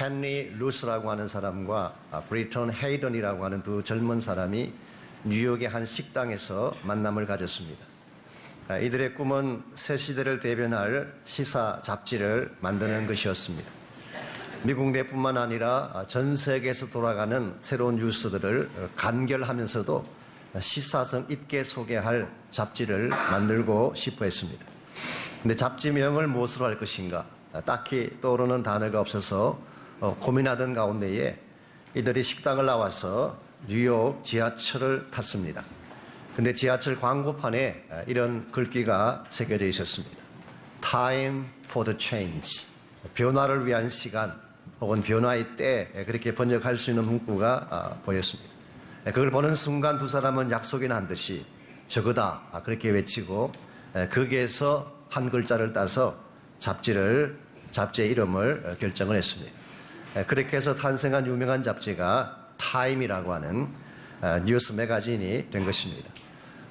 헨리 루스라고 하는 사람과 브리턴 헤이던이라고 하는 두 젊은 사람이 뉴욕의 한 식당에서 만남을 가졌습니다. 이들의 꿈은 새 시대를 대변할 시사 잡지를 만드는 것이었습니다. 미국 내뿐만 아니라 전 세계에서 돌아가는 새로운 뉴스들을 간결하면서도 시사성 있게 소개할 잡지를 만들고 싶어 했습니다. 근데 잡지명을 무엇으로 할 것인가 딱히 떠오르는 단어가 없어서 고민하던 가운데에 이들이 식당을 나와서 뉴욕 지하철을 탔습니다. 근데 지하철 광고판에 이런 글귀가 새겨져 있었습니다. Time for the change. 변화를 위한 시간 혹은 변화의 때, 그렇게 번역할 수 있는 문구가 보였습니다. 그걸 보는 순간 두 사람은 약속이나 한 듯이 저거다 그렇게 외치고 거기에서 한 글자를 따서 잡지의 이름을 결정을 했습니다. 그렇게 해서 탄생한 유명한 잡지가 타임이라고 하는 뉴스 매거진이 된 것입니다.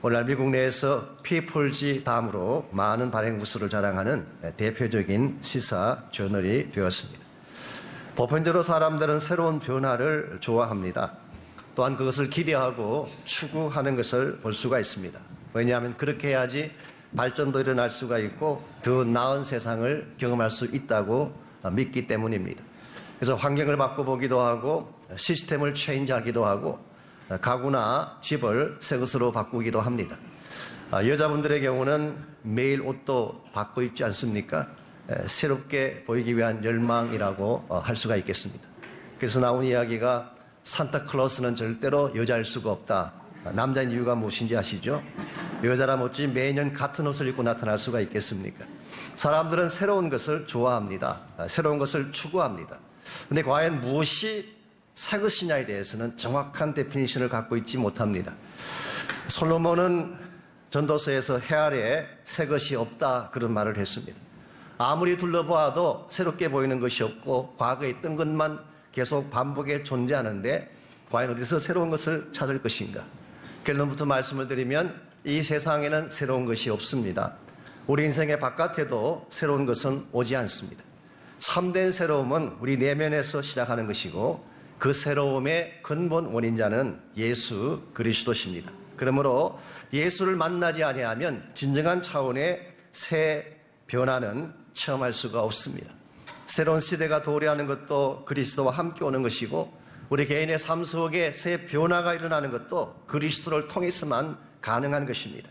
오늘날 미국 내에서 피플지 다음으로 많은 발행 부수를 자랑하는 대표적인 시사 저널이 되었습니다. 보편적으로 사람들은 새로운 변화를 좋아합니다. 또한 그것을 기대하고 추구하는 것을 볼 수가 있습니다. 왜냐하면 그렇게 해야지 발전도 일어날 수가 있고 더 나은 세상을 경험할 수 있다고 믿기 때문입니다. 그래서 환경을 바꿔보기도 하고 시스템을 체인지하기도 하고 가구나 집을 새 것으로 바꾸기도 합니다. 여자분들의 경우는 매일 옷도 바꿔 입지 않습니까? 새롭게 보이기 위한 열망이라고 할 수가 있겠습니다. 그래서 나온 이야기가 산타클로스는 절대로 여자일 수가 없다. 남자인 이유가 무엇인지 아시죠? 여자라면 어찌 매년 같은 옷을 입고 나타날 수가 있겠습니까? 사람들은 새로운 것을 좋아합니다. 새로운 것을 추구합니다. 그런데 과연 무엇이 새 것이냐에 대해서는 정확한 데피니션을 갖고 있지 못합니다. 솔로몬은 전도서에서 해 아래 새 것이 없다 그런 말을 했습니다. 아무리 둘러보아도 새롭게 보이는 것이 없고 과거에 있던 것만 계속 반복해 존재하는데 과연 어디서 새로운 것을 찾을 것인가? 결론부터 말씀을 드리면 이 세상에는 새로운 것이 없습니다. 우리 인생의 바깥에도 새로운 것은 오지 않습니다. 참된 새로움은 우리 내면에서 시작하는 것이고 그 새로움의 근본 원인자는 예수 그리스도십니다. 그러므로 예수를 만나지 아니하면 진정한 차원의 새 변화는 체험할 수가 없습니다. 새로운 시대가 도래하는 것도 그리스도와 함께 오는 것이고 우리 개인의 삶 속에 새 변화가 일어나는 것도 그리스도를 통해서만 가능한 것입니다.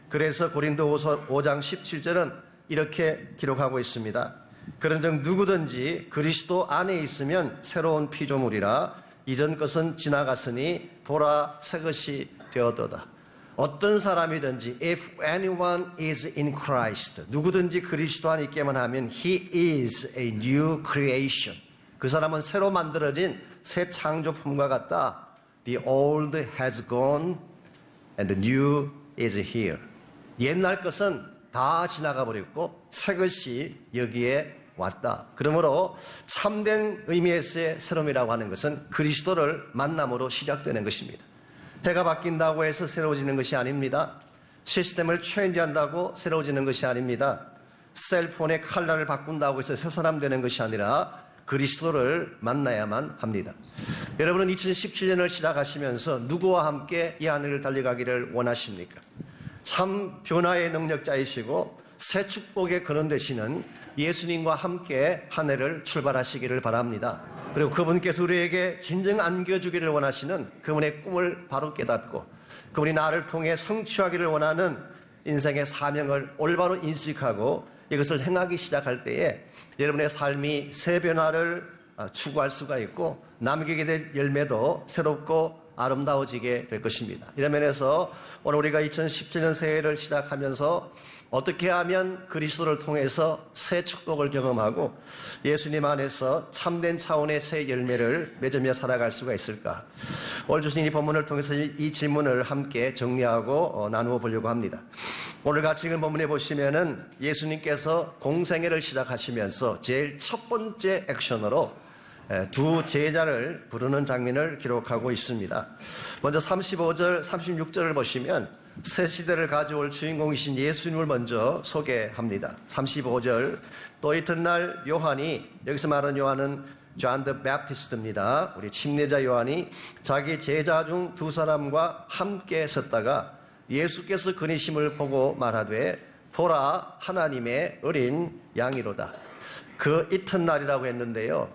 그래서 고린도후서 5장 17절은 이렇게 기록하고 있습니다. 그런즉 누구든지 그리스도 안에 있으면 새로운 피조물이라 이전 것은 지나갔으니 보라 새 것이 되었도다. 어떤 사람이든지 if anyone is in Christ 누구든지 그리스도 안에 있게만 하면 he is a new creation. 그 사람은 새로 만들어진 새 창조품과 같다. The old has gone and the new is here. 옛날 것은 다 지나가 버렸고 새 것이 여기에 왔다. 그러므로 참된 의미에서의 새로움이라고 하는 것은 그리스도를 만남으로 시작되는 것입니다. 해가 바뀐다고 해서 새로워지는 것이 아닙니다. 시스템을 체인지한다고 새로워지는 것이 아닙니다. 셀폰의 컬러를 바꾼다고 해서 새 사람 되는 것이 아니라 그리스도를 만나야만 합니다. 여러분은 2017년을 시작하시면서 누구와 함께 이 한 해를 달려가기를 원하십니까? 참 변화의 능력자이시고 새 축복의 근원 되시는 예수님과 함께 한 해를 출발하시기를 바랍니다. 그리고 그분께서 우리에게 진정 안겨주기를 원하시는 그분의 꿈을 바로 깨닫고 그분이 나를 통해 성취하기를 원하는 인생의 사명을 올바로 인식하고 이것을 행하기 시작할 때에 여러분의 삶이 새 변화를 추구할 수가 있고 남기게 될 열매도 새롭고 아름다워지게 될 것입니다. 이런 면에서 오늘 우리가 2017년 새해를 시작하면서 어떻게 하면 그리스도를 통해서 새 축복을 경험하고 예수님 안에서 참된 차원의 새 열매를 맺으며 살아갈 수가 있을까? 오늘 주신 이 본문을 통해서 이 질문을 함께 정리하고 나누어 보려고 합니다. 오늘 같이 읽은 본문에 보시면은 예수님께서 공생애를 시작하시면서 제일 첫 번째 액션으로 두 제자를 부르는 장면을 기록하고 있습니다. 먼저 35절, 36절을 보시면 새 시대를 가져올 주인공이신 예수님을 먼저 소개합니다. 35절 또 이튿날 요한이 여기서 말하는 요한은 존 더 배프티스트입니다. 우리 침례자 요한이 자기 제자 중 두 사람과 함께 섰다가 예수께서 그리심을 보고 말하되 보라 하나님의 어린 양이로다. 그 이튿날이라고 했는데요.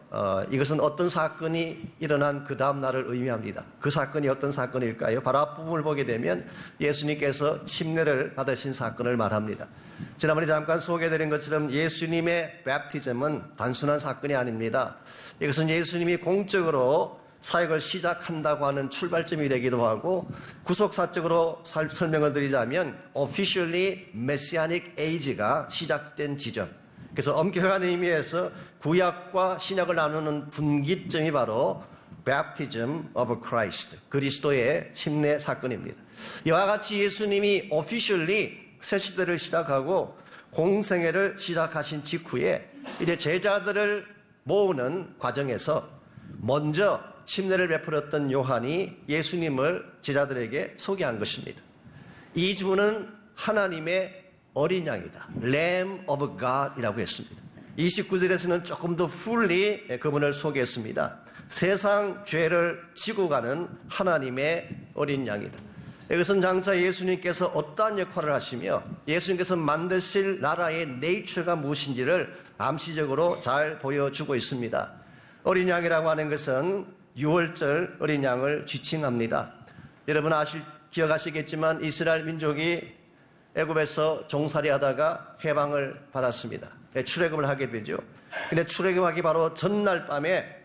이것은 어떤 사건이 일어난 그 다음 날을 의미합니다. 그 사건이 어떤 사건일까요? 바로 앞부분을 보게 되면 예수님께서 침례를 받으신 사건을 말합니다. 지난번에 잠깐 소개해드린 것처럼 예수님의 배프티즘은 단순한 사건이 아닙니다. 이것은 예수님이 공적으로 사역을 시작한다고 하는 출발점이 되기도 하고 구속사적으로 설명을 드리자면 officially messianic age가 시작된 지점. 그래서 엄격한 의미에서 구약과 신약을 나누는 분기점이 바로 Baptism of Christ, 그리스도의 침례 사건입니다. 이와 같이 예수님이 officially 새 시대를 시작하고 공생애를 시작하신 직후에 이제 제자들을 모으는 과정에서 먼저 침례를 베풀었던 요한이 예수님을 제자들에게 소개한 것입니다. 이 주는 하나님의 어린 양이다. Lamb of God이라고 했습니다. 29절에서는 조금 더 fully 그분을 소개했습니다. 세상 죄를 지고 가는 하나님의 어린 양이다. 이것은 장차 예수님께서 어떠한 역할을 하시며 예수님께서 만드실 나라의 네이처가 무엇인지를 암시적으로 잘 보여주고 있습니다. 어린 양이라고 하는 것은 유월절 어린 양을 지칭합니다. 여러분 기억하시겠지만 이스라엘 민족이 애굽에서 종살이 하다가 해방을 받았습니다. 출애굽을 하게 되죠. 근데 출애굽하기 바로 전날 밤에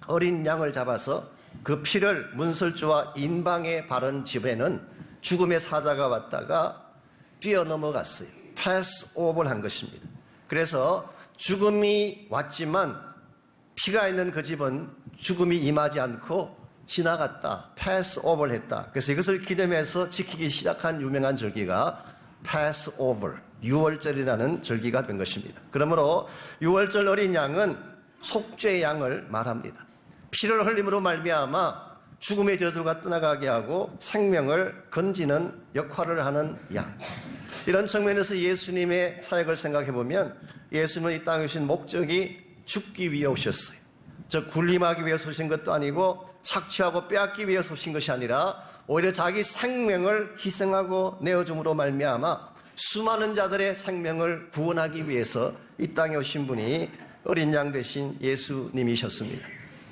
어린 양을 잡아서 그 피를 문설주와 인방에 바른 집에는 죽음의 사자가 왔다가 뛰어넘어갔어요. 패스 오버를 한 것입니다. 그래서 죽음이 왔지만 피가 있는 그 집은 죽음이 임하지 않고 지나갔다. 패스 오버를 했다. 그래서 이것을 기념해서 지키기 시작한 유명한 절기가 패스 오버, 유월절이라는 절기가 된 것입니다. 그러므로 유월절 어린 양은 속죄의 양을 말합니다. 피를 흘림으로 말미암아 죽음의 저주가 떠나가게 하고 생명을 건지는 역할을 하는 양. 이런 측면에서 예수님의 사역을 생각해 보면 예수님은 이 땅에 오신 목적이 죽기 위해 오셨어요. 즉 군림하기 위해서 오신 것도 아니고 착취하고 빼앗기 위해서 오신 것이 아니라 오히려 자기 생명을 희생하고 내어줌으로 말미암아 수많은 자들의 생명을 구원하기 위해서 이 땅에 오신 분이 어린 양 되신 예수님이셨습니다.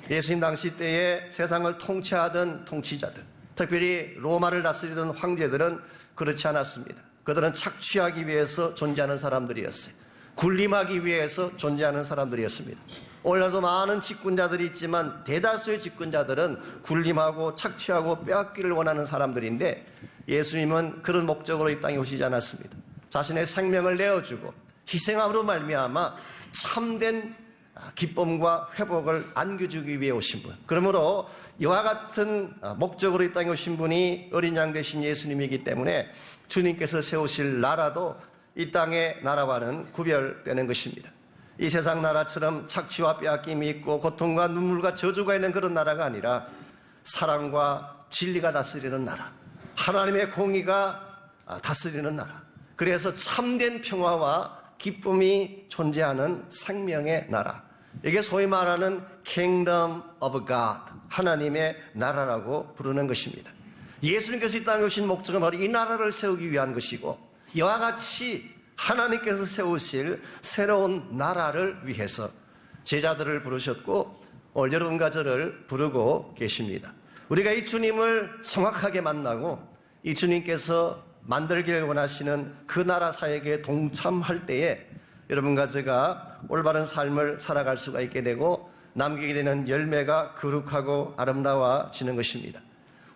예수님 당시 때에 세상을 통치하던 통치자들, 특별히 로마를 다스리던 황제들은 그렇지 않았습니다. 그들은 착취하기 위해서 존재하는 사람들이었어요. 군림하기 위해서 존재하는 사람들이었습니다. 오늘날도 많은 집권자들이 있지만 대다수의 집권자들은 군림하고 착취하고 빼앗기를 원하는 사람들인데 예수님은 그런 목적으로 이 땅에 오시지 않았습니다. 자신의 생명을 내어주고 희생함으로 말미암아 참된 기쁨과 회복을 안겨주기 위해 오신 분. 그러므로 이와 같은 목적으로 이 땅에 오신 분이 어린 양 되신 예수님이기 때문에 주님께서 세우실 나라도 이 땅의 나라와는 구별되는 것입니다. 이 세상 나라처럼 착취와 빼앗김이 있고 고통과 눈물과 저주가 있는 그런 나라가 아니라 사랑과 진리가 다스리는 나라, 하나님의 공의가 다스리는 나라, 그래서 참된 평화와 기쁨이 존재하는 생명의 나라, 이게 소위 말하는 Kingdom of God, 하나님의 나라라고 부르는 것입니다. 예수님께서 이 땅에 오신 목적은 바로 이 나라를 세우기 위한 것이고 이와 같이 하나님께서 세우실 새로운 나라를 위해서 제자들을 부르셨고 오늘 여러분과 저를 부르고 계십니다. 우리가 이 주님을 정확하게 만나고 이 주님께서 만들기를 원하시는 그 나라 사역에 동참할 때에 여러분과 제가 올바른 삶을 살아갈 수가 있게 되고 남기게 되는 열매가 거룩하고 아름다워지는 것입니다.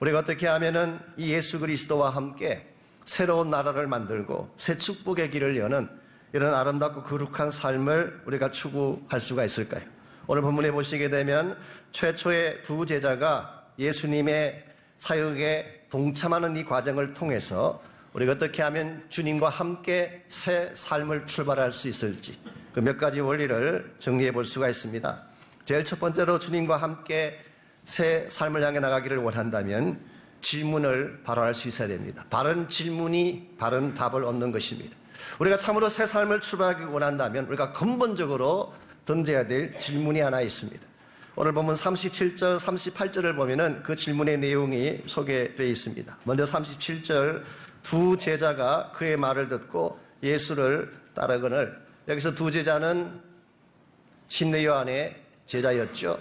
우리가 어떻게 하면은 이 예수 그리스도와 함께 새로운 나라를 만들고 새 축복의 길을 여는 이런 아름답고 거룩한 삶을 우리가 추구할 수가 있을까요? 오늘 본문에 보시게 되면 최초의 두 제자가 예수님의 사역에 동참하는 이 과정을 통해서 우리가 어떻게 하면 주님과 함께 새 삶을 출발할 수 있을지 그 몇 가지 원리를 정리해 볼 수가 있습니다. 제일 첫 번째로 주님과 함께 새 삶을 향해 나가기를 원한다면 질문을 바로 할 수 있어야 됩니다. 바른 질문이 바른 답을 얻는 것입니다. 우리가 참으로 새 삶을 출발하기 원한다면 우리가 근본적으로 던져야 될 질문이 하나 있습니다. 오늘 본문 37절, 38절을 보면은 그 질문의 내용이 소개되어 있습니다. 먼저 37절, 두 제자가 그의 말을 듣고 예수를 따르거늘. 여기서 두 제자는 침례 요한의 제자였죠.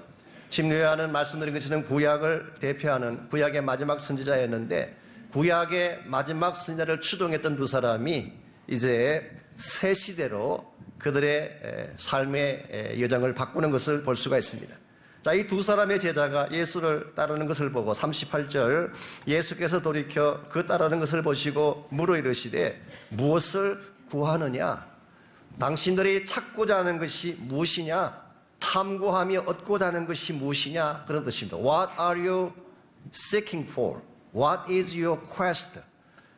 침례 요한은 말씀드린 것처럼 구약을 대표하는 구약의 마지막 선지자였는데, 구약의 마지막 선지자를 추동했던 두 사람이 이제 새 시대로 그들의 삶의 여정을 바꾸는 것을 볼 수가 있습니다. 자, 이 두 사람의 제자가 예수를 따르는 것을 보고 38절, 예수께서 돌이켜 그 따르는 것을 보시고 물어 이르시되 무엇을 구하느냐? 당신들이 찾고자 하는 것이 무엇이냐? 탐구하며 얻고자 하는 것이 무엇이냐? 그런 뜻입니다. What are you seeking for? What is your quest?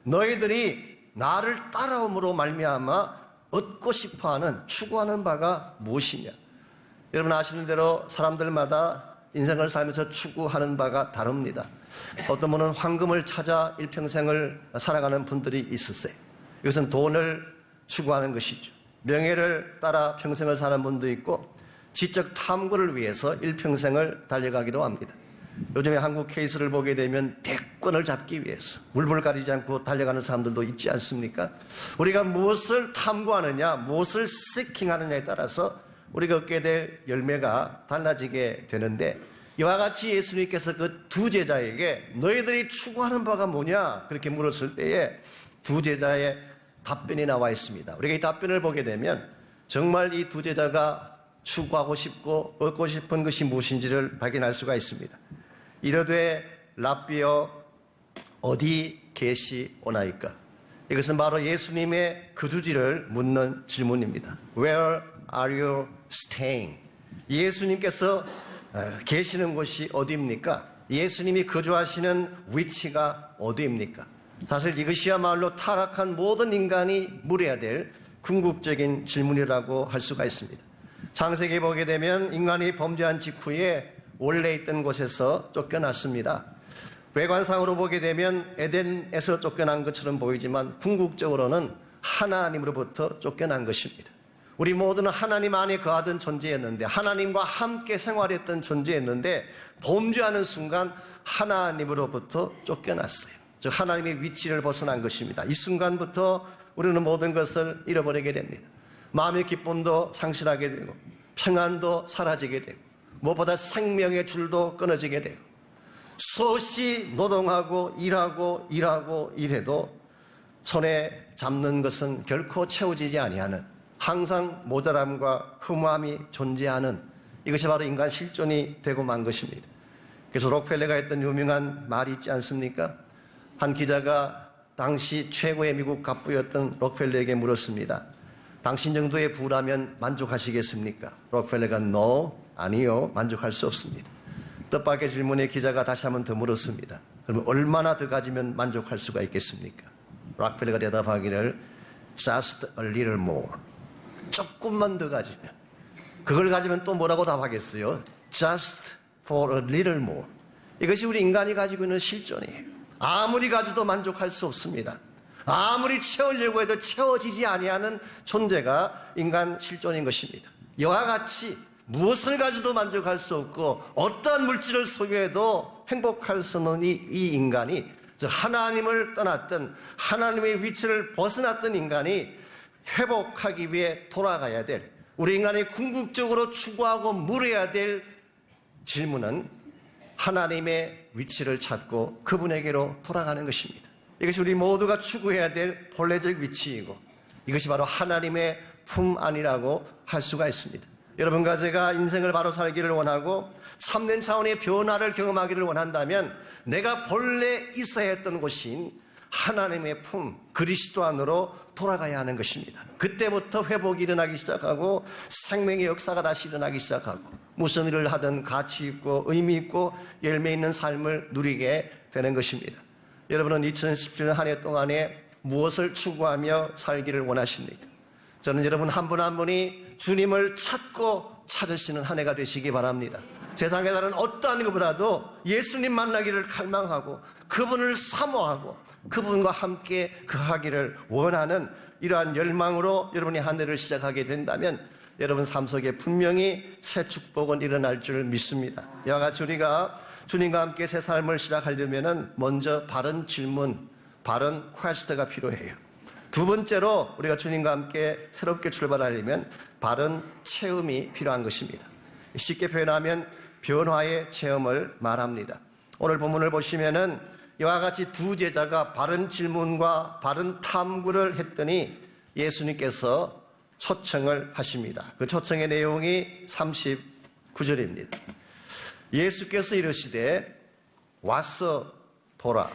너희들이 나를 따라옴으로 말미암아 얻고 싶어하는, 추구하는 바가 무엇이냐? 여러분 아시는 대로 사람들마다 인생을 살면서 추구하는 바가 다릅니다. 어떤 분은 황금을 찾아 일평생을 살아가는 분들이 있으세요. 이것은 돈을 추구하는 것이죠. 명예를 따라 평생을 사는 분도 있고, 지적 탐구를 위해서 일평생을 달려가기도 합니다. 요즘에 한국 케이스를 보게 되면 대권을 잡기 위해서 물불 가리지 않고 달려가는 사람들도 있지 않습니까? 우리가 무엇을 탐구하느냐, 무엇을 세킹하느냐에 따라서 우리가 얻게 될 열매가 달라지게 되는데, 이와 같이 예수님께서 그 두 제자에게 너희들이 추구하는 바가 뭐냐? 그렇게 물었을 때에 두 제자의 답변이 나와 있습니다. 우리가 이 답변을 보게 되면 정말 이 두 제자가 추구하고 싶고 얻고 싶은 것이 무엇인지를 발견할 수가 있습니다. 이르되 랍비여 어디 계시오나이까? 이것은 바로 예수님의 거주지를 묻는 질문입니다. Where are you staying? 예수님께서 계시는 곳이 어디입니까? 예수님이 거주하시는 위치가 어디입니까? 사실 이것이야말로 타락한 모든 인간이 물어야 될 궁극적인 질문이라고 할 수가 있습니다. 창세기에 보게 되면 인간이 범죄한 직후에 원래 있던 곳에서 쫓겨났습니다. 외관상으로 보게 되면 에덴에서 쫓겨난 것처럼 보이지만 궁극적으로는 하나님으로부터 쫓겨난 것입니다. 우리 모두는 하나님 안에 거하던 존재였는데, 하나님과 함께 생활했던 존재였는데, 범죄하는 순간 하나님으로부터 쫓겨났어요. 즉 하나님의 위치를 벗어난 것입니다. 이 순간부터 우리는 모든 것을 잃어버리게 됩니다. 마음의 기쁨도 상실하게 되고 평안도 사라지게 되고 무엇보다 생명의 줄도 끊어지게 되고, 수없이 노동하고 일하고 일해도 손에 잡는 것은 결코 채워지지 아니하는, 항상 모자람과 허무함이 존재하는, 이것이 바로 인간 실존이 되고 만 것입니다. 그래서 록펠러가 했던 유명한 말이 있지 않습니까? 한 기자가 당시 최고의 미국 갑부였던 록펠러에게 물었습니다. 당신 정도의 부라면 만족하시겠습니까? 록펠러가 No, 아니요, 만족할 수 없습니다. 뜻밖의 질문에 기자가 다시 한번 더 물었습니다. 그러면 얼마나 더 가지면 만족할 수가 있겠습니까? 록펠러가 대답하기를 Just a little more. 조금만 더 가지면. 그걸 가지면 또 뭐라고 답하겠어요? Just for a little more. 이것이 우리 인간이 가지고 있는 실존이에요. 아무리 가져도 만족할 수 없습니다. 아무리 채우려고 해도 채워지지 아니하는 존재가 인간 실존인 것입니다. 이와 같이 무엇을 가져도 만족할 수 없고 어떠한 물질을 소유해도 행복할 수 없는 이 인간이, 즉 하나님을 떠났던, 하나님의 위치를 벗어났던 인간이 회복하기 위해 돌아가야 될, 우리 인간이 궁극적으로 추구하고 물어야 될 질문은 하나님의 위치를 찾고 그분에게로 돌아가는 것입니다. 이것이 우리 모두가 추구해야 될 본래적 위치이고, 이것이 바로 하나님의 품 안이라고 할 수가 있습니다. 여러분과 제가 인생을 바로 살기를 원하고 참된 차원의 변화를 경험하기를 원한다면 내가 본래 있어야 했던 곳인 하나님의 품, 그리스도 안으로 돌아가야 하는 것입니다. 그때부터 회복이 일어나기 시작하고 생명의 역사가 다시 일어나기 시작하고 무슨 일을 하든 가치 있고 의미 있고 열매 있는 삶을 누리게 되는 것입니다. 여러분은 2017년 한 해 동안에 무엇을 추구하며 살기를 원하십니까? 저는 여러분 한 분 한 분이 주님을 찾고 찾으시는 한 해가 되시기 바랍니다. 세상에 다른 어떠한 것보다도 예수님 만나기를 갈망하고 그분을 사모하고 그분과 함께 거하기를 원하는 이러한 열망으로 여러분이 한 해를 시작하게 된다면 여러분 삶 속에 분명히 새 축복은 일어날 줄 믿습니다. 이와 같이 우리가 주님과 함께 새 삶을 시작하려면 먼저 바른 질문, 바른 퀘스트가 필요해요. 두 번째로 우리가 주님과 함께 새롭게 출발하려면 바른 체험이 필요한 것입니다. 쉽게 표현하면 변화의 체험을 말합니다. 오늘 본문을 보시면은 이와 같이 두 제자가 바른 질문과 바른 탐구를 했더니 예수님께서 초청을 하십니다. 그 초청의 내용이 39절입니다. 예수께서 이르시되 와서 보라.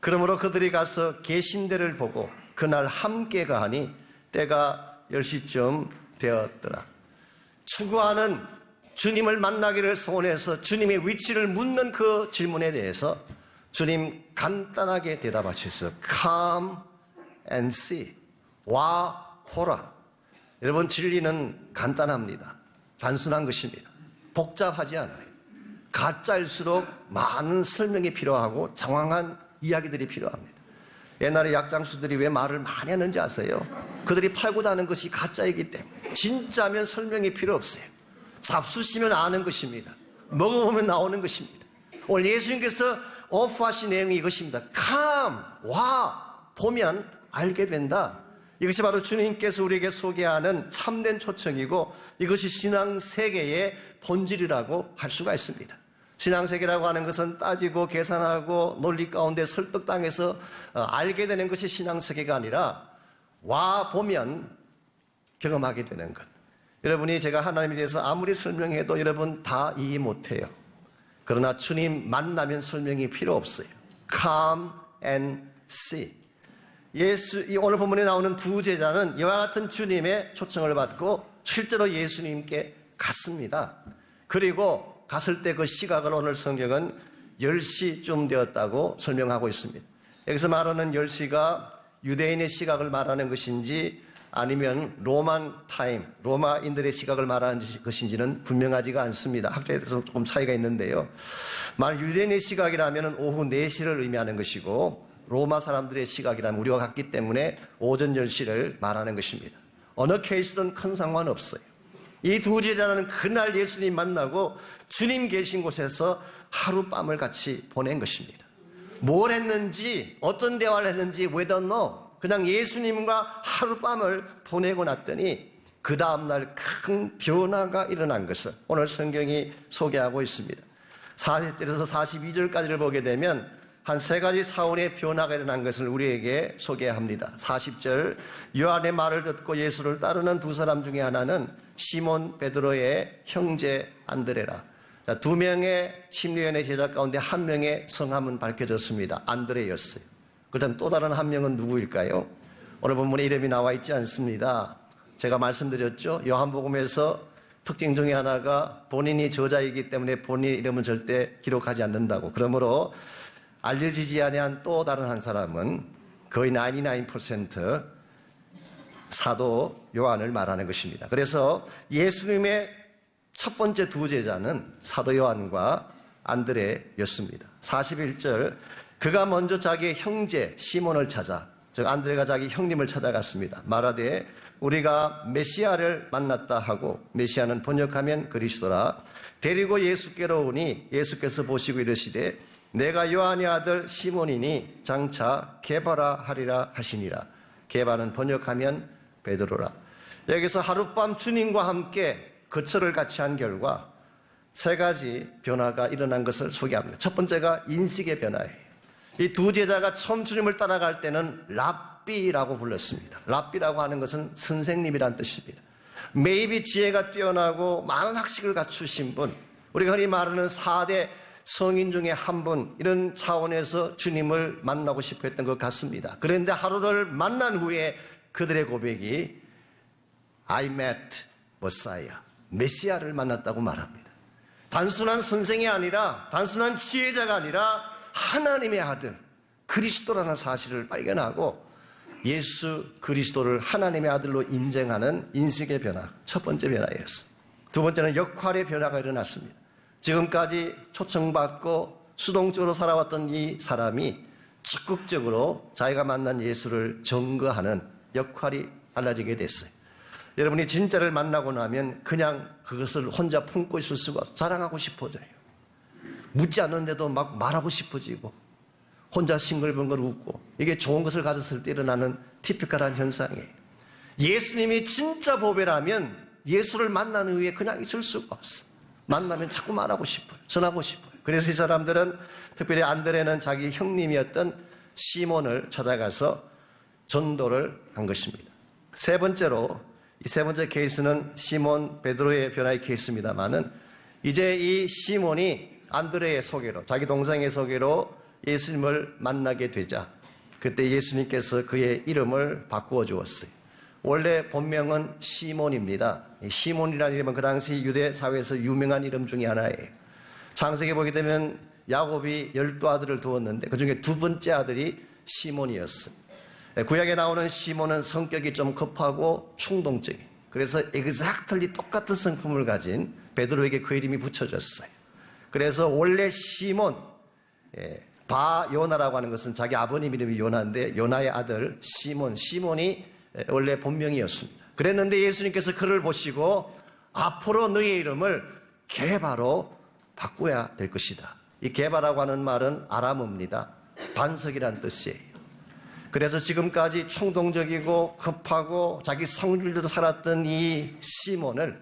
그러므로 그들이 가서 계신 데를 보고 그날 함께 가하니 때가 10시쯤 되었더라. 추구하는 주님을 만나기를 소원해서 주님의 위치를 묻는 그 질문에 대해서 주님 간단하게 대답하셨어요. Come and see. 와 보라. 여러분 진리는 간단합니다. 단순한 것입니다. 복잡하지 않아요. 가짜일수록 많은 설명이 필요하고 장황한 이야기들이 필요합니다. 옛날에 약장수들이 왜 말을 많이 하는지 아세요? 그들이 팔고 다는 것이 가짜이기 때문에. 진짜면 설명이 필요 없어요. 잡수시면 아는 것입니다. 먹어보면 나오는 것입니다. 오늘 예수님께서 오프하신 내용이 이것입니다. Come, 와, 보면 알게 된다. 이것이 바로 주님께서 우리에게 소개하는 참된 초청이고 이것이 신앙세계의 본질이라고 할 수가 있습니다. 신앙세계라고 하는 것은 따지고 계산하고 논리 가운데 설득당해서 알게 되는 것이 신앙세계가 아니라 와 보면 경험하게 되는 것. 여러분이 제가 하나님에 대해서 아무리 설명해도 여러분 다 이해 못해요. 그러나 주님 만나면 설명이 필요 없어요. Come and see. 오늘 본문에 나오는 두 제자는 이와 같은 주님의 초청을 받고 실제로 예수님께 갔습니다. 그리고 갔을 때 그 시각을 오늘 성경은 10시쯤 되었다고 설명하고 있습니다. 여기서 말하는 10시가 유대인의 시각을 말하는 것인지 아니면 로만 타임, 로마인들의 시각을 말하는 것인지는 분명하지가 않습니다. 학자에 대해서 조금 차이가 있는데요. 만약 유대인의 시각이라면 오후 4시를 의미하는 것이고 로마 사람들의 시각이라면 우리와 같기 때문에 오전 10시를 말하는 것입니다. 어느 케이스든 큰 상관없어요. 이 두 제자는 그날 예수님 만나고 주님 계신 곳에서 하룻밤을 같이 보낸 것입니다. 뭘 했는지 어떤 대화를 했는지 we don't know. 그냥 예수님과 하룻밤을 보내고 났더니 그 다음날 큰 변화가 일어난 것을 오늘 성경이 소개하고 있습니다. 40절에서 42절까지를 보게 되면 한 세 가지 차원의 변화가 일어난 것을 우리에게 소개합니다. 40절, 요한의 말을 듣고 예수를 따르는 두 사람 중에 하나는 시몬 베드로의 형제 안드레라. 두 명의 침례연의 제자 가운데 한 명의 성함은 밝혀졌습니다. 안드레였어요. 그렇다면 또 다른 한 명은 누구일까요? 오늘 본문에 이름이 나와 있지 않습니다. 제가 말씀드렸죠. 요한복음에서 특징 중에 하나가 본인이 저자이기 때문에 본인 이름은 절대 기록하지 않는다고. 그러므로 알려지지 아니한 또 다른 한 사람은 거의 99% 사도 요한을 말하는 것입니다. 그래서 예수님의 첫 번째 두 제자는 사도 요한과 안드레였습니다. 41절, 그가 먼저 자기의 형제 시몬을 찾아, 즉 안드레가 자기 형님을 찾아갔습니다. 말하되 우리가 메시아를 만났다 하고, 메시아는 번역하면 그리스도라, 데리고 예수께로 오니 예수께서 보시고 이르시되 내가 요한의 아들 시몬이니 장차 게바라 하리라 하시니라. 게바는 번역하면 베드로라. 여기서 하룻밤 주님과 함께 거처를 같이 한 결과 세 가지 변화가 일어난 것을 소개합니다. 첫 번째가 인식의 변화예요. 이 두 제자가 처음 주님을 따라갈 때는 랍비라고 불렀습니다. 랍비라고 하는 것은 선생님이란 뜻입니다. 매입이 지혜가 뛰어나고 많은 학식을 갖추신 분, 우리가 흔히 말하는 4대 성인 중에 한 분, 이런 차원에서 주님을 만나고 싶어 했던 것 같습니다. 그런데 하루를 만난 후에 그들의 고백이 I met Messiah, 메시아를 만났다고 말합니다. 단순한 선생이 아니라, 단순한 지혜자가 아니라 하나님의 아들 그리스도라는 사실을 발견하고 예수 그리스도를 하나님의 아들로 인정하는 인식의 변화, 첫 번째 변화였습니다. 두 번째는 역할의 변화가 일어났습니다. 지금까지 초청받고 수동적으로 살아왔던 이 사람이 적극적으로 자기가 만난 예수를 증거하는 역할이 달라지게 됐어요. 여러분이 진짜를 만나고 나면 그냥 그것을 혼자 품고 있을 수가 없어요. 자랑하고 싶어져요. 묻지 않는데도 막 말하고 싶어지고 혼자 싱글벙글 웃고, 이게 좋은 것을 가졌을 때 일어나는 티피컬한 현상이에요. 예수님이 진짜 보배라면 예수를 만나는 후에 그냥 있을 수가 없어. 만나면 자꾸 말하고 싶어요. 전하고 싶어요. 그래서 이 사람들은, 특별히 안드레는 자기 형님이었던 시몬을 찾아가서 전도를 한 것입니다. 세 번째로, 이 세 번째 케이스는 시몬 베드로의 변화의 케이스입니다만은, 이제 이 시몬이 안드레의 소개로, 자기 동생의 소개로 예수님을 만나게 되자 그때 예수님께서 그의 이름을 바꾸어 주었어요. 원래 본명은 시몬입니다. 시몬이라는 이름은 그 당시 유대 사회에서 유명한 이름 중에 하나예요. 창세기에 보게 되면 야곱이 12아들을 두었는데 그중에 두 번째 아들이 시몬이었어요. 구약에 나오는 시몬은 성격이 좀 급하고 충동적인, 그래서 exactly 똑같은 성품을 가진 베드로에게 그 이름이 붙여졌어요. 그래서 원래 시몬, 바요나라고 하는 것은 자기 아버님 이름이 요나인데 요나의 아들 시몬이 원래 본명이었습니다. 그랬는데 예수님께서 그를 보시고 앞으로 너의 이름을 게바로 바꿔야 될 것이다. 이 게바라고 하는 말은 아람어입니다. 반석이란 뜻이에요. 그래서 지금까지 충동적이고 급하고 자기 성질대로 살았던 이 시몬을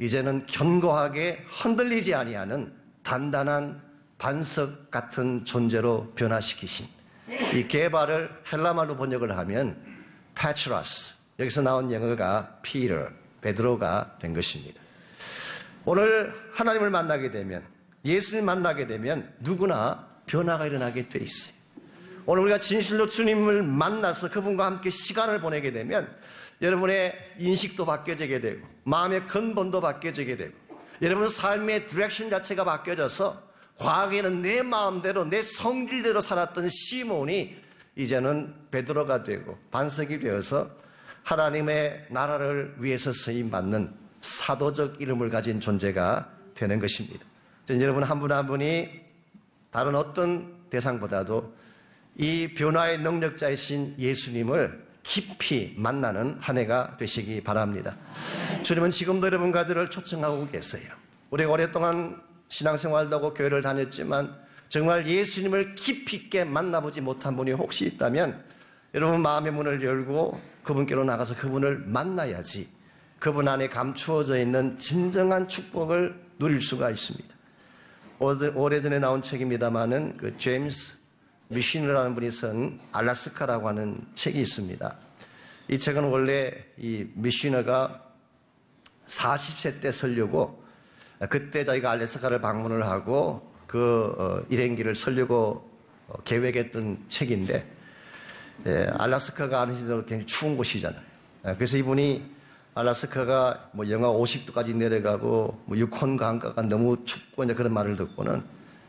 이제는 견고하게 흔들리지 아니하는 단단한 반석 같은 존재로 변화시키신 이 게바를 헬라말로 번역을 하면 페트로스, 여기서 나온 영어가 피터, 베드로가 된 것입니다. 오늘 하나님을 만나게 되면, 예수님 만나게 되면 누구나 변화가 일어나게 돼 있어요. 오늘 우리가 진실로 주님을 만나서 그분과 함께 시간을 보내게 되면 여러분의 인식도 바뀌어지게 되고 마음의 근본도 바뀌어지게 되고 여러분의 삶의 디렉션 자체가 바뀌어져서 과거에는 내 마음대로 내 성질대로 살았던 시몬이 이제는 베드로가 되고 반석이 되어서 하나님의 나라를 위해서 쓰임받는 사도적 이름을 가진 존재가 되는 것입니다. 저는 여러분 한 분 한 분이 다른 어떤 대상보다도 이 변화의 능력자이신 예수님을 깊이 만나는 한 해가 되시기 바랍니다. 주님은 지금도 여러분 가들을 초청하고 계세요. 우리가 오랫동안 신앙생활도 하고 교회를 다녔지만 정말 예수님을 깊이 있게 만나보지 못한 분이 혹시 있다면 여러분 마음의 문을 열고 그분께로 나가서 그분을 만나야지 그분 안에 감추어져 있는 진정한 축복을 누릴 수가 있습니다. 오래전에 나온 책입니다마는 그 제임스 미시너라는 분이 쓴 알라스카라고 하는 책이 있습니다. 이 책은 원래 이 미시너가 40세 때 쓰려고 그때 자기가 알래스카를 방문을 하고 그 일행기를 쓰려고 계획했던 책인데, 알래스카가 아시는 굉장히 추운 곳이잖아요. 그래서 이분이 알래스카가 뭐 영하 50도까지 내려가고 뭐 유콘 강가가 너무 춥고 이제 그런 말을 듣고는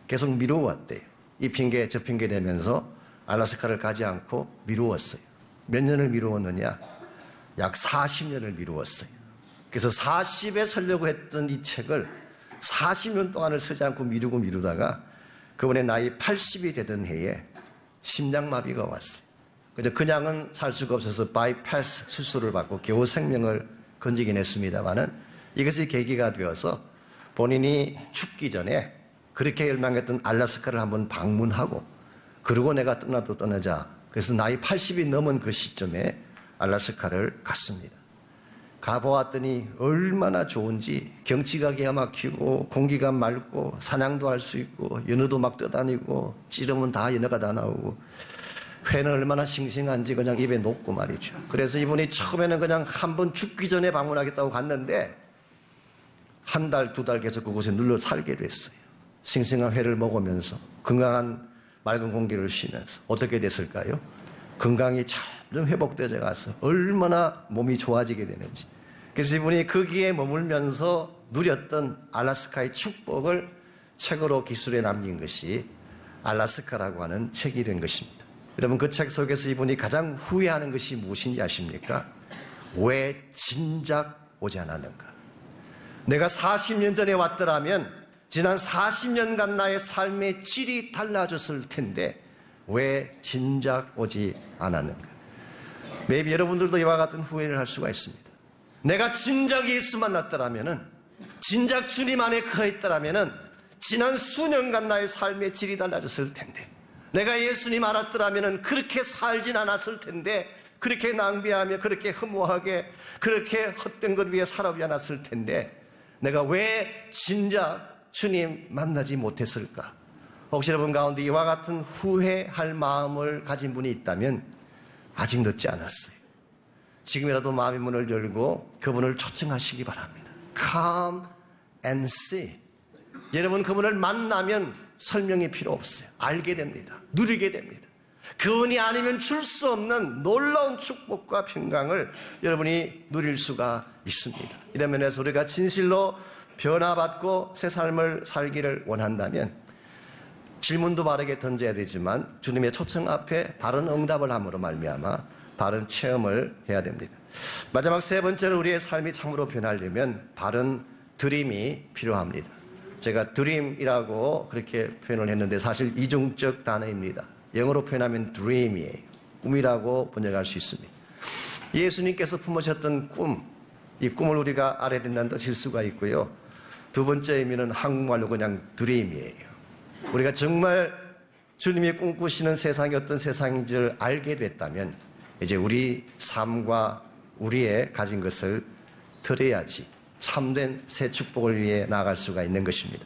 계속 미루어왔대요. 이 핑계 저 핑계 대면서 알래스카를 가지 않고 미루었어요. 몇 년을 미루었느냐? 약 40년을 미루었어요. 그래서 40에 쓰려고 했던 이 책을 40년 동안을 쓰지 않고 미루다가 그분의 나이 80이 되던 해에 심장마비가 왔어요. 그래서 그냥은 살 수가 없어서 바이패스 수술을 받고 겨우 생명을 건지긴 했습니다만은 이것이 계기가 되어서 본인이 죽기 전에 그렇게 열망했던 알래스카를 한번 방문하고 그러고 내가 떠나도 떠나자. 그래서 나이 80이 넘은 그 시점에 알래스카를 갔습니다. 가보았더니 얼마나 좋은지 경치가 기가 막히고 공기가 맑고 사냥도 할 수 있고 연어도 막 떠다니고 찌르면 다 연어가 다 나오고 회는 얼마나 싱싱한지 그냥 입에 녹고 말이죠. 그래서 이분이 처음에는 그냥 한번 죽기 전에 방문하겠다고 갔는데 한 달, 두 달 계속 그곳에 눌러 살게 됐어요. 싱싱한 회를 먹으면서 건강한 맑은 공기를 쉬면서 어떻게 됐을까요? 건강이 좀 회복되어 가서 얼마나 몸이 좋아지게 되는지. 그래서 이분이 거기에 머물면서 누렸던 알래스카의 축복을 책으로 기술에 남긴 것이 알래스카라고 하는 책이 된 것입니다. 여러분 그 책 속에서 이분이 가장 후회하는 것이 무엇인지 아십니까? 왜 진작 오지 않았는가? 내가 40년 전에 왔더라면 지난 40년간 나의 삶의 질이 달라졌을 텐데 왜 진작 오지 않았는가? maybe 여러분들도 이와 같은 후회를 할 수가 있습니다. 내가 진작 예수 만났더라면은, 진작 주님 안에 거했더라면은 지난 수년간 나의 삶의 질이 달라졌을 텐데, 내가 예수님 알았더라면은 그렇게 살진 않았을 텐데, 그렇게 낭비하며 그렇게 허무하게 그렇게 헛된 것 위에 살아오지 않았을 텐데, 내가 왜 진작 주님 만나지 못했을까? 혹시 여러분 가운데 이와 같은 후회할 마음을 가진 분이 있다면 아직 늦지 않았어요. 지금이라도 마음의 문을 열고 그분을 초청하시기 바랍니다. Come and see. 여러분 그분을 만나면 설명이 필요 없어요. 알게 됩니다. 누리게 됩니다. 그분이 아니면 줄 수 없는 놀라운 축복과 평강을 여러분이 누릴 수가 있습니다. 이런 면에서 우리가 진실로 변화받고 새 삶을 살기를 원한다면 질문도 바르게 던져야 되지만 주님의 초청 앞에 바른 응답을 함으로 말미암아 바른 체험을 해야 됩니다. 마지막 세 번째로 우리의 삶이 참으로 변하려면 바른 드림이 필요합니다. 제가 드림이라고 그렇게 표현을 했는데 사실 이중적 단어입니다. 영어로 표현하면 dream이에요. 꿈이라고 번역할 수 있습니다. 예수님께서 품으셨던 꿈, 이 꿈을 우리가 알아야 된다는 뜻일 수가 있고요. 두 번째 의미는 한국말로 그냥 드림이에요. 우리가 정말 주님이 꿈꾸시는 세상이 어떤 세상인지를 알게 됐다면 이제 우리 삶과 우리의 가진 것을 드려야지 참된 새 축복을 위해 나아갈 수가 있는 것입니다.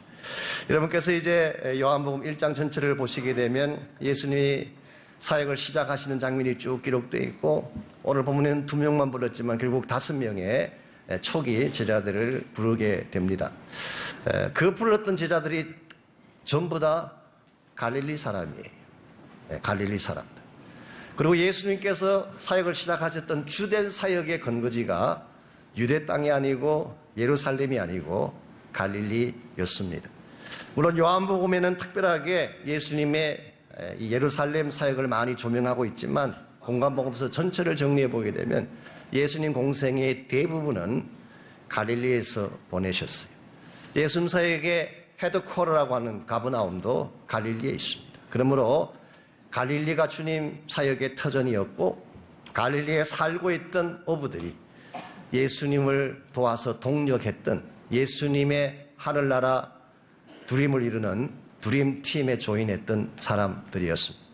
여러분께서 이제 요한복음 1장 전체를 보시게 되면 예수님이 사역을 시작하시는 장면이 쭉 기록되어 있고, 오늘 본문에는 2명만 불렀지만 결국 5명의 초기 제자들을 부르게 됩니다. 그 불렀던 제자들이 전부 다 갈릴리 사람이에요. 갈릴리 사람들. 그리고 예수님께서 사역을 시작하셨던 주된 사역의 근거지가 유대 땅이 아니고 예루살렘이 아니고 갈릴리였습니다. 물론 요한복음에는 특별하게 예수님의 이 예루살렘 사역을 많이 조명하고 있지만 공관복음서 전체를 정리해 보게 되면 예수님 공생의 대부분은 갈릴리에서 보내셨어요. 예수님 사역의 헤드쿼터라고 하는 가버나움도 갈릴리에 있습니다. 그러므로 갈릴리가 주님 사역의 터전이었고, 갈릴리에 살고 있던 어부들이 예수님을 도와서 동력했던 예수님의 하늘나라 드림을 이루는 드림팀에 조인했던 사람들이었습니다.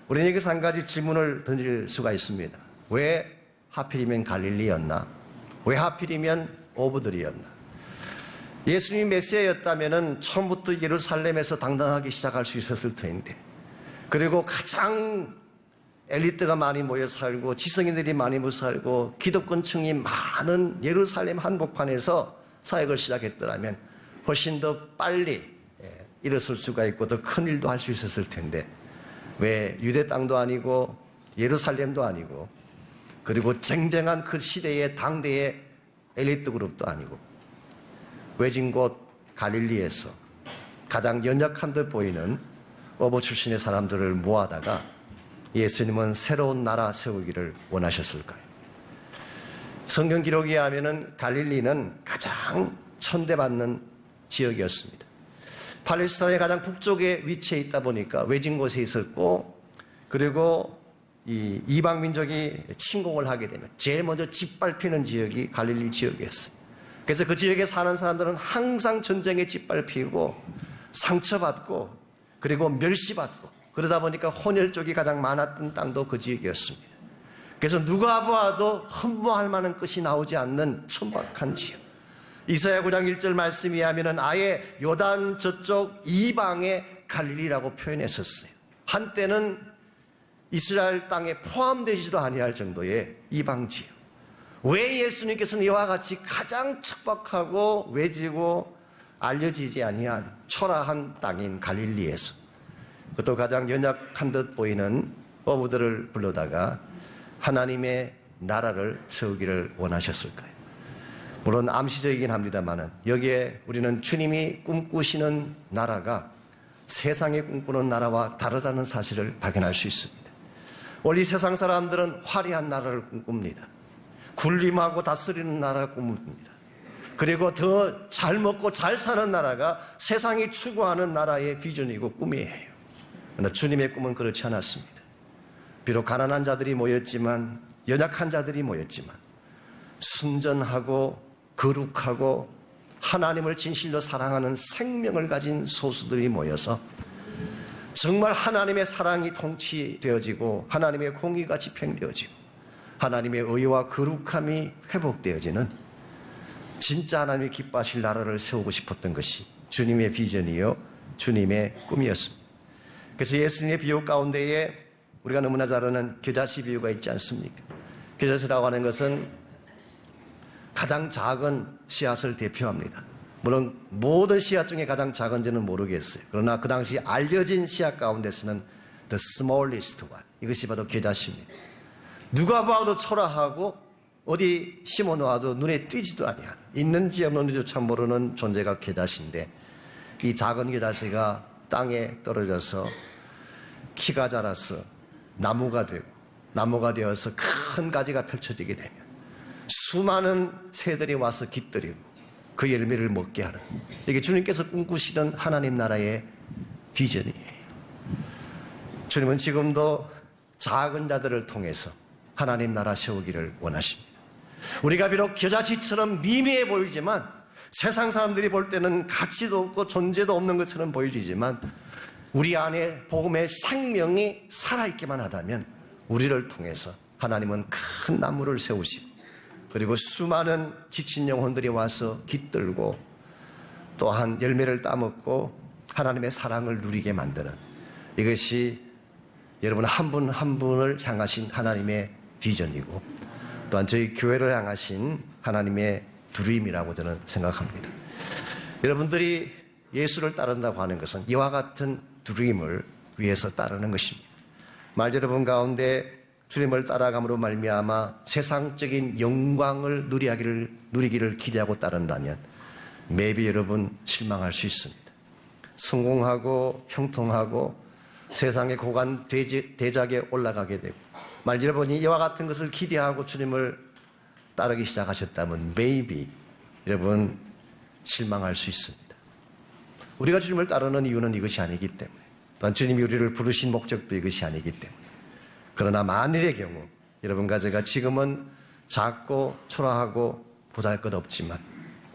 우리는 여기서 한 가지 질문을 던질 수가 있습니다. 왜 하필이면 갈릴리였나? 왜 하필이면 어부들이었나? 예수님이 메시아였다면 처음부터 예루살렘에서 당당하게 시작할 수 있었을 텐데, 그리고 가장 엘리트가 많이 모여 살고 지성인들이 많이 모여 살고 기득권층이 많은 예루살렘 한복판에서 사역을 시작했더라면 훨씬 더 빨리 일어설 수가 있고 더 큰 일도 할 수 있었을 텐데, 왜 유대 땅도 아니고 예루살렘도 아니고 그리고 쟁쟁한 그 시대의 당대의 엘리트 그룹도 아니고 외진 곳 갈릴리에서 가장 연약한 듯 보이는 어부 출신의 사람들을 모아다가 예수님은 새로운 나라 세우기를 원하셨을까요? 성경 기록에 의하면 갈릴리는 가장 천대받는 지역이었습니다. 팔레스타인의 가장 북쪽에 위치해 있다 보니까 외진 곳에 있었고, 그리고 이 이방 민족이 침공을 하게 되면 제일 먼저 짓밟히는 지역이 갈릴리 지역이었어요. 그래서 그 지역에 사는 사람들은 항상 전쟁에 짓밟히고 상처받고 그리고 멸시받고, 그러다 보니까 혼혈 쪽이 가장 많았던 땅도 그 지역이었습니다. 그래서 누가 보아도 흠모할 만한 것이 나오지 않는 천박한 지역. 이사야 9장 1절 말씀에 하면은 아예 요단 저쪽 이방의 갈릴리라고 표현했었어요. 한때는 이스라엘 땅에 포함되지도 아니할 정도의 이방 지역. 왜 예수님께서는 이와 같이 가장 척박하고 외지고 알려지지 아니한 초라한 땅인 갈릴리에서, 그것도 가장 연약한 듯 보이는 어부들을 불러다가 하나님의 나라를 세우기를 원하셨을까요? 물론 암시적이긴 합니다만 여기에 우리는 주님이 꿈꾸시는 나라가 세상이 꿈꾸는 나라와 다르다는 사실을 발견할 수 있습니다. 원래 세상 사람들은 화려한 나라를 꿈꿉니다. 군림하고 다스리는 나라를 꿈꿉니다. 그리고 더 잘 먹고 잘 사는 나라가 세상이 추구하는 나라의 비전이고 꿈이에요. 그러나 주님의 꿈은 그렇지 않았습니다. 비록 가난한 자들이 모였지만, 연약한 자들이 모였지만 순전하고 거룩하고 하나님을 진실로 사랑하는 생명을 가진 소수들이 모여서 정말 하나님의 사랑이 통치되어지고 하나님의 공의가 집행되어지고 하나님의 의와 거룩함이 회복되어지는 진짜 하나님이 기뻐하실 나라를 세우고 싶었던 것이 주님의 비전이요 주님의 꿈이었습니다. 그래서 예수님의 비유 가운데에 우리가 너무나 잘 아는 겨자씨 비유가 있지 않습니까? 겨자씨라고 하는 것은 가장 작은 씨앗을 대표합니다. 물론 모든 씨앗 중에 가장 작은지는 모르겠어요. 그러나 그 당시 알려진 씨앗 가운데서는 the smallest one, 이것이 바로 겨자씨입니다. 누가 봐도 초라하고 어디 심어 놓아도 눈에 띄지도 아니하는, 있는지 없는지조차 모르는 존재가 겨자씨인데, 이 작은 겨자씨가 땅에 떨어져서 키가 자라서 나무가 되고 나무가 되어서 큰 가지가 펼쳐지게 되면 수많은 새들이 와서 깃들이고 그 열매를 먹게 하는, 이게 주님께서 꿈꾸시던 하나님 나라의 비전이에요. 주님은 지금도 작은 자들을 통해서 하나님 나라 세우기를 원하십니다. 우리가 비록 겨자씨처럼 미미해 보이지만, 세상 사람들이 볼 때는 가치도 없고 존재도 없는 것처럼 보여지지만, 우리 안에 복음의 생명이 살아있기만 하다면 우리를 통해서 하나님은 큰 나무를 세우시고, 그리고 수많은 지친 영혼들이 와서 깃들고 또한 열매를 따먹고 하나님의 사랑을 누리게 만드는, 이것이 여러분 한 분 한 분을 향하신 하나님의 비전이고 또한 저희 교회를 향하신 하나님의 드림이라고 저는 생각합니다. 여러분들이 예수를 따른다고 하는 것은 이와 같은 드림을 위해서 따르는 것입니다. 말 여러분 가운데 주님을 따라감으로 말미암아 세상적인 영광을 누리기를 기대하고 따른다면 maybe 여러분 실망할 수 있습니다. 성공하고 형통하고 세상의 고관 대작에 올라가게 되고, 말 여러분이 이와 같은 것을 기대하고 주님을 따르기 시작하셨다면 maybe 여러분 실망할 수 있습니다. 우리가 주님을 따르는 이유는 이것이 아니기 때문에, 또한 주님이 우리를 부르신 목적도 이것이 아니기 때문에. 그러나 만일의 경우 여러분과 제가 지금은 작고 초라하고 보잘것없지만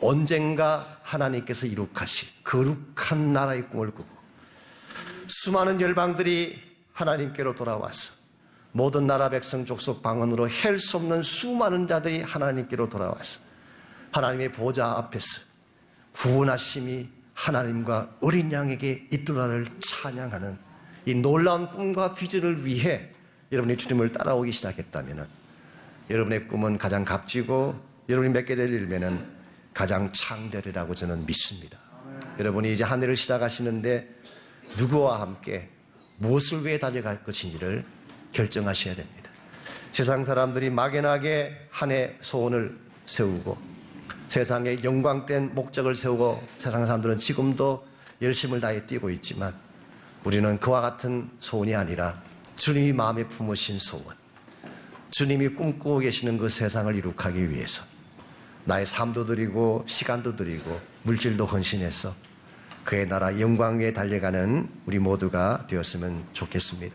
언젠가 하나님께서 이룩하실 거룩한 나라의 꿈을 꾸고 수많은 열방들이 하나님께로 돌아와서 모든 나라 백성 족속 방언으로 헬 수 없는 수많은 자들이 하나님께로 돌아와서 하나님의 보좌 앞에서 구원하심이 하나님과 어린 양에게 있도라를 찬양하는 이 놀라운 꿈과 비전을 위해 여러분이 주님을 따라오기 시작했다면 여러분의 꿈은 가장 값지고 여러분이 맺게 될 열매는 가장 창대리라고 저는 믿습니다. 여러분이 이제 한 해를 시작하시는데 누구와 함께 무엇을 위해 달려갈 것인지를 결정하셔야 됩니다. 세상 사람들이 막연하게 한 해 소원을 세우고 세상에 영광된 목적을 세우고 세상 사람들은 지금도 열심을 다해 뛰고 있지만 우리는 그와 같은 소원이 아니라 주님이 마음에 품으신 소원, 주님이 꿈꾸고 계시는 그 세상을 이룩하기 위해서 나의 삶도 드리고 시간도 드리고 물질도 헌신해서 그의 나라 영광 위에 달려가는 우리 모두가 되었으면 좋겠습니다.